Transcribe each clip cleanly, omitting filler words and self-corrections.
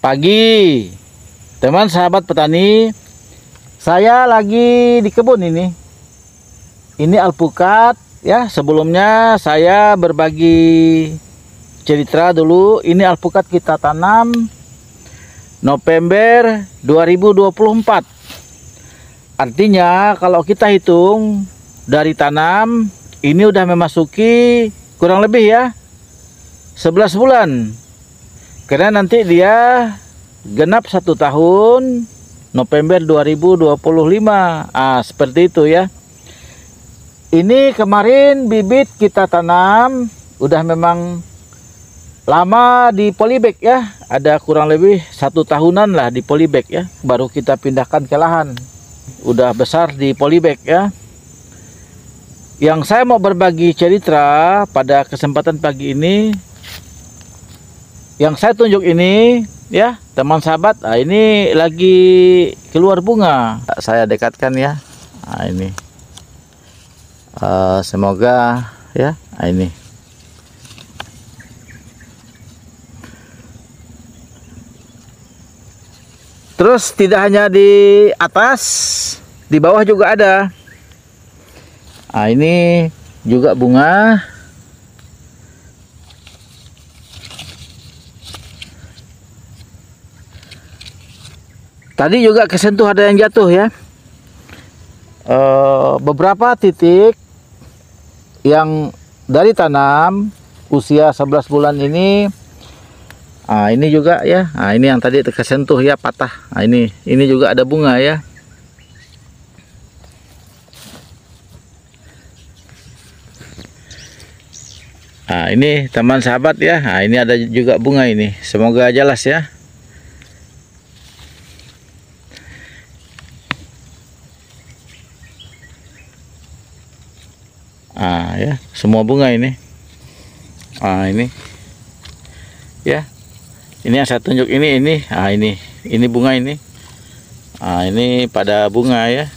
Pagi, teman sahabat petani, saya lagi di kebun ini. Ini alpukat ya. Sebelumnya saya berbagi cerita dulu. Ini alpukat kita tanam November 2024. Artinya kalau kita hitung dari tanam ini udah memasuki kurang lebih ya 11 bulan. Karena nanti dia genap 1 tahun November 2025. Seperti itu ya. Ini kemarin bibit kita tanam udah memang lama di polybag ya. Ada kurang lebih 1 tahunan lah di polybag ya. Baru kita pindahkan ke lahan. Udah besar di polybag ya. Yang saya mau berbagi cerita pada kesempatan pagi ini, yang saya tunjuk ini ya teman sahabat, ini lagi keluar bunga. Saya dekatkan ya. Ini semoga ya. Ini terus tidak hanya di atas, di bawah juga ada. Ini juga bunga. Tadi juga kesentuh ada yang jatuh ya. Beberapa titik yang dari tanam usia 11 bulan ini. Ini juga ya. Ini yang tadi kesentuh ya, patah. Ini juga ada bunga ya. Ini teman sahabat ya. Ini ada juga bunga ini. Semoga jelas ya. Ya, semua bunga ini. Ini ya. Ini yang saya tunjuk ini. Ini bunga ini. Ini pada bunga ya.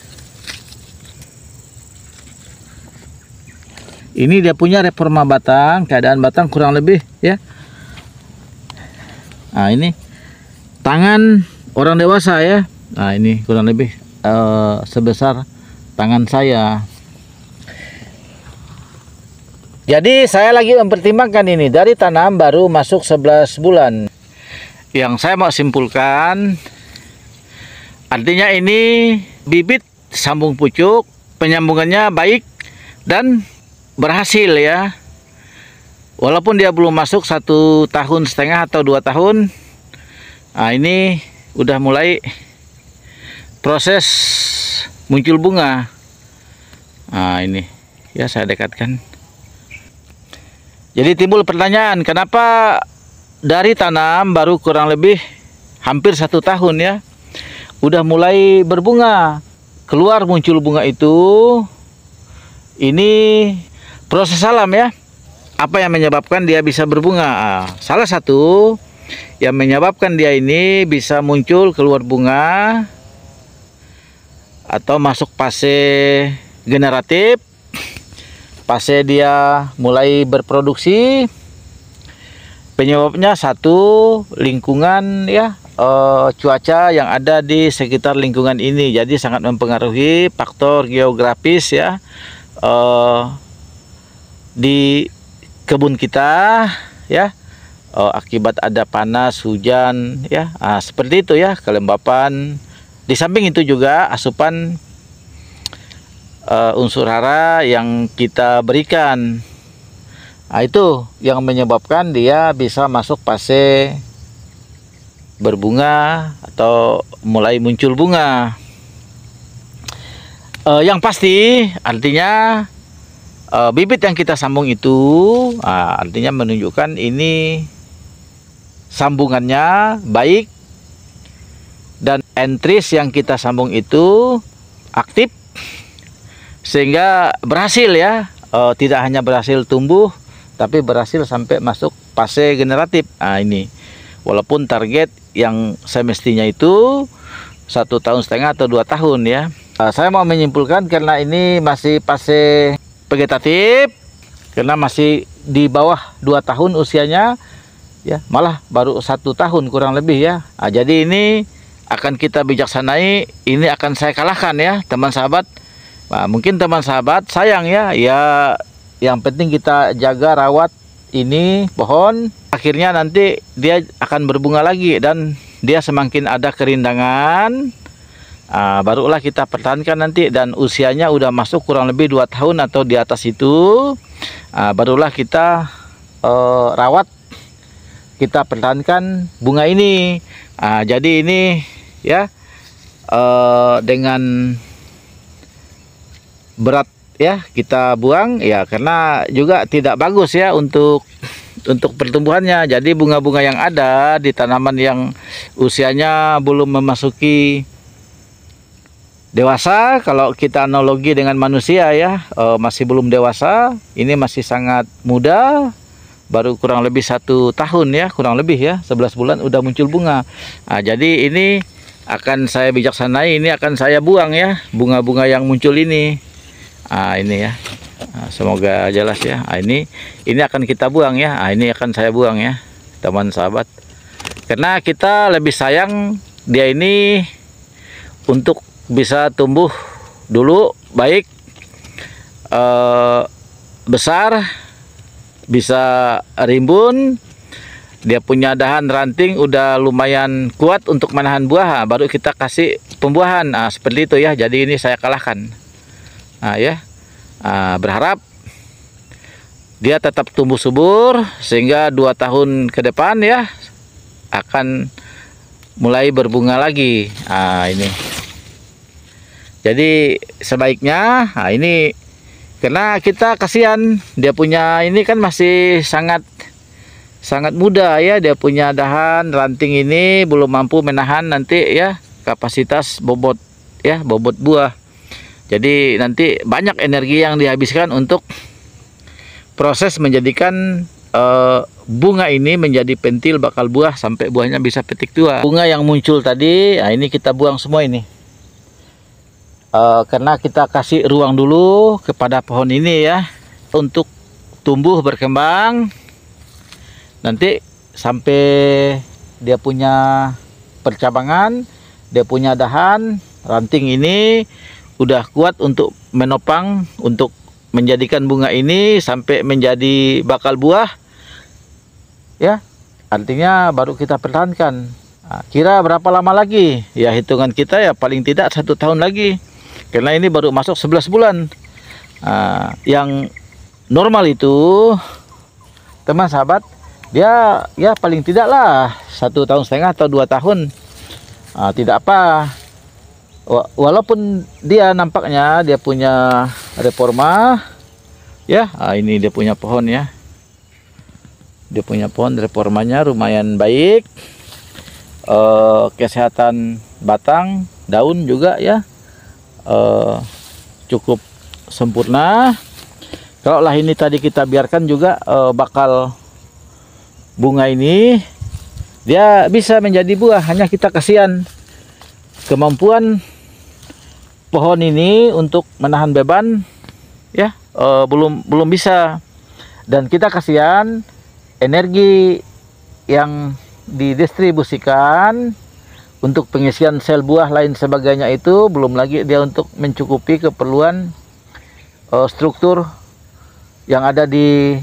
Ini dia punya reforma batang, keadaan batang kurang lebih ya. Ini tangan orang dewasa ya. Ini kurang lebih sebesar tangan saya. Jadi saya lagi mempertimbangkan ini dari tanam baru masuk 11 bulan. Yang saya mau simpulkan, artinya ini bibit sambung pucuk, penyambungannya baik dan berhasil ya. Walaupun dia belum masuk 1,5 tahun atau 2 tahun. Ini udah mulai proses muncul bunga. Ini ya, saya dekatkan. Jadi timbul pertanyaan, kenapa dari tanam baru kurang lebih hampir 1 tahun ya, udah mulai berbunga, keluar muncul bunga itu. Ini proses alam ya. Apa yang menyebabkan dia bisa berbunga? Salah satu yang menyebabkan dia ini bisa muncul keluar bunga atau masuk fase generatif, fase dia mulai berproduksi. Penyebabnya satu, lingkungan ya, cuaca yang ada di sekitar lingkungan ini. Jadi sangat mempengaruhi faktor geografis ya, di kebun kita ya. Akibat ada panas, hujan ya, seperti itu ya, kelembapan. Di samping itu juga asupan unsur hara yang kita berikan. Itu yang menyebabkan dia bisa masuk fase berbunga atau mulai muncul bunga. Yang pasti artinya bibit yang kita sambung itu artinya menunjukkan ini sambungannya baik dan entris yang kita sambung itu aktif, sehingga berhasil ya, tidak hanya berhasil tumbuh tapi berhasil sampai masuk fase generatif. Ini walaupun target yang semestinya itu 1,5 tahun atau 2 tahun ya. Saya mau menyimpulkan karena ini masih fase vegetatif, karena masih di bawah 2 tahun usianya. ya, malah baru 1 tahun kurang lebih ya. Jadi ini akan kita bijaksanai, ini akan saya kalahkan ya teman sahabat. Nah, mungkin teman sahabat sayang ya, yang penting kita jaga rawat ini pohon, akhirnya nanti dia akan berbunga lagi dan dia semakin ada kerindangan. Barulah kita pertahankan nanti, dan usianya udah masuk kurang lebih 2 tahun atau di atas itu, barulah kita rawat, kita pertahankan bunga ini. Jadi ini ya dengan berat ya kita buang ya, karena juga tidak bagus ya untuk pertumbuhannya. Jadi bunga-bunga yang ada di tanaman yang usianya belum memasuki dewasa, kalau kita analogi dengan manusia ya, masih belum dewasa, ini masih sangat muda, baru kurang lebih 1 tahun ya, kurang lebih ya, 11 bulan udah muncul bunga. Jadi ini akan saya bijaksanai, ini akan saya buang ya, bunga-bunga yang muncul ini. Ini ya, semoga jelas ya. Ini akan kita buang ya, ini akan saya buang ya teman sahabat, karena kita lebih sayang dia ini untuk bisa tumbuh dulu baik, besar, bisa rimbun, dia punya dahan ranting udah lumayan kuat untuk menahan buah, baru kita kasih pembuahan. Seperti itu ya. Jadi ini saya kalahkan ya. Berharap dia tetap tumbuh subur sehingga 2 tahun ke depan ya akan mulai berbunga lagi. Ini jadi sebaiknya ini, karena kita kasihan dia punya ini kan masih sangat muda ya, dia punya dahan ranting ini belum mampu menahan nanti ya kapasitas bobot ya, bobot buah. Jadi nanti banyak energi yang dihabiskan untuk proses menjadikan bunga ini menjadi pentil bakal buah sampai buahnya bisa petik tua. Bunga yang muncul tadi, ini kita buang semua ini. Karena kita kasih ruang dulu kepada pohon ini ya untuk tumbuh berkembang, nanti sampai dia punya percabangan, dia punya dahan ranting ini udah kuat untuk menopang, untuk menjadikan bunga ini sampai menjadi bakal buah ya, artinya baru kita pertahankan. Kira berapa lama lagi ya, hitungan kita ya paling tidak 1 tahun lagi, karena ini baru masuk 11 bulan. Yang normal itu teman sahabat, dia ya paling tidak lah 1,5 tahun atau 2 tahun. Tidak apa, walaupun dia nampaknya dia punya reforma ya. Ini dia punya pohon ya, dia punya pohon, reformanya lumayan baik, kesehatan batang, daun juga ya cukup sempurna. Kalau lah ini tadi kita biarkan juga bakal bunga ini dia bisa menjadi buah, hanya kita kasihan kemampuan pohon ini untuk menahan beban ya, belum bisa, dan kita kasihan energi yang didistribusikan untuk pengisian sel buah lain sebagainya itu, belum lagi dia untuk mencukupi keperluan struktur yang ada di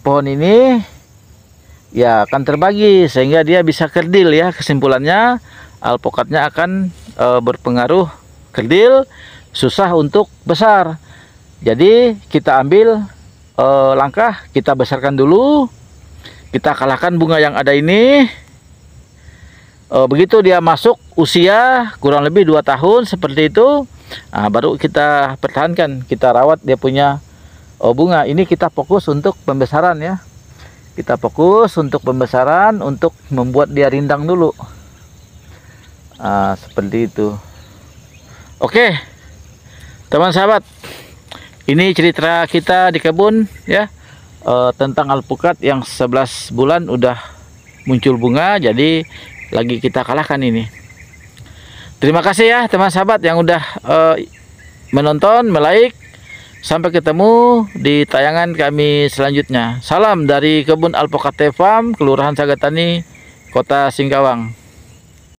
pohon ini ya, akan terbagi sehingga dia bisa kerdil ya. Kesimpulannya alpukatnya akan berpengaruh kerdil, susah untuk besar. Jadi kita ambil langkah, kita besarkan dulu, kita kalahkan bunga yang ada ini. Begitu dia masuk usia kurang lebih 2 tahun seperti itu, baru kita pertahankan, kita rawat dia punya bunga. Ini kita fokus untuk pembesaran ya, kita fokus untuk pembesaran, untuk membuat dia rindang dulu. Seperti itu. Oke teman sahabat, ini cerita kita di kebun ya, tentang alpukat yang 11 bulan udah muncul bunga. Jadi lagi kita kalahkan ini. Terima kasih ya teman sahabat yang udah menonton, like, Sampai ketemu di tayangan kami selanjutnya. Salam dari Kebun Alpokate Farm, Kelurahan Sagatani, Kota Singkawang.